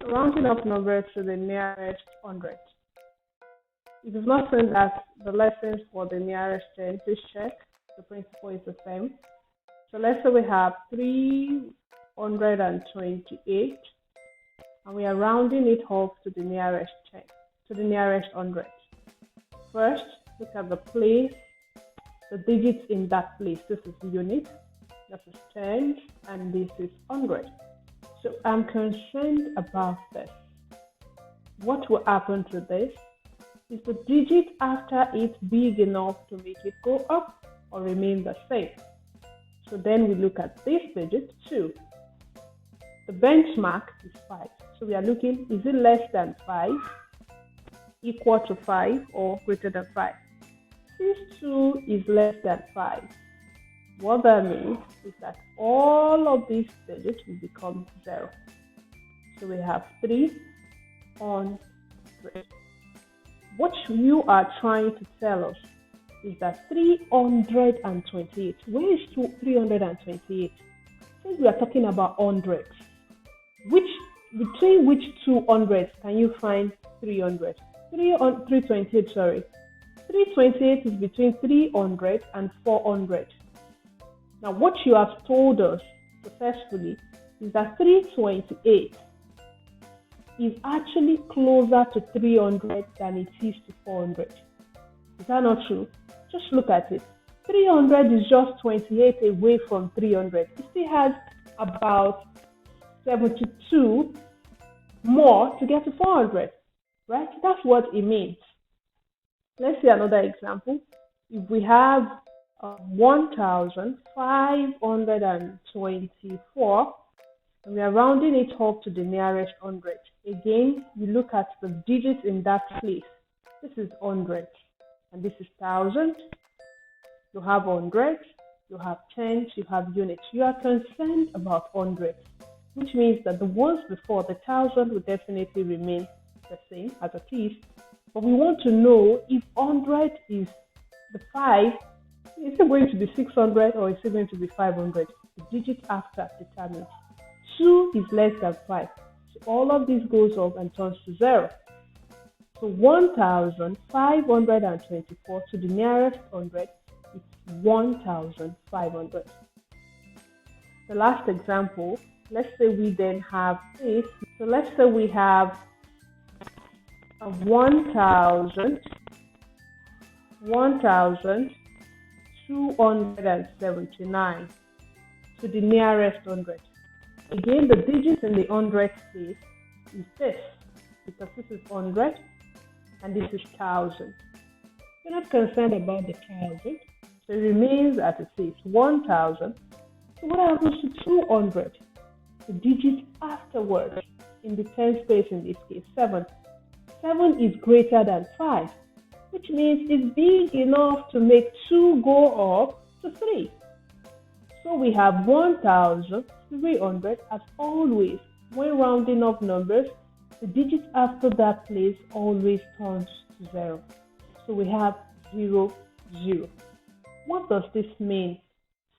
Rounding up numbers to the nearest hundred. If you've not seen that the lessons for the nearest 10, please check. The principle is the same. So let's say we have 328 and we are rounding it up to the nearest 10, to the nearest 100. First, look at the place, the digits in that place. This is unit, this is 10, and this is 100. So I'm concerned about this. What will happen to this? Is the digit after it big enough to make it go up or remain the same? So then we look at this digit 2. The benchmark is 5. So we are looking, is it less than 5, equal to 5, or greater than 5? Since 2 is less than 5, what that means is that all of these digits will become 0. So we have 300. What you are trying to tell us is that 328. Where is 328? Since we are talking about hundreds, between which two hundreds can you find 300? 328, sorry. 328 is between 300 and 400. Now, what you have told us successfully is that 328 is actually closer to 300 than it is to 400. Is that not true? Just look at it. 300 is just 28 away from 300. It still has about 72 more to get to 400, right? That's what it means. Let's see another example. If we have 1,524 and we are rounding it up to the nearest 100. Again, you look at the digits in that place. This is 100 and this is 1,000. You have 100, you have tens, you have units. You are concerned about hundreds, which means that the ones before the 1,000 will definitely remain the same as it is. But we want to know if 100 is the 5, is it going to be 600 or is it going to be 500? The digit after determines. 2 is less than 5. So all of this goes up and turns to 0. So 1,524 to the nearest 100 is 1,500. The last example, let's say we then have this. So let's say we have 1,279 to the nearest 100. Again, the digits in the 100 place is this, because this is 100 and this is 1,000. We're not concerned about the 1,000, so it remains as it is, 1,000. So what happens to 200? The digit afterwards, in the 10th space in this case, 7. 7 is greater than 5, which means it's big enough to make 2 go up to 3. So we have 1,300. As always, when rounding up numbers, the digit after that place always turns to 0. So we have 0, 0. What does this mean?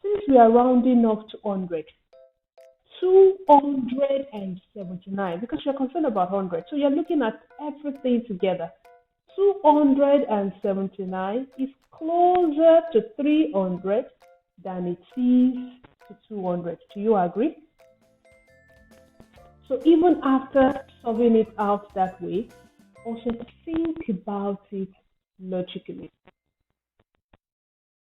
Since we are rounding up to 100, 279, because you're concerned about 100, so you're looking at everything together. 279 is closer to 300 than it is to 200. Do you agree? So even after solving it out that way, also think about it logically.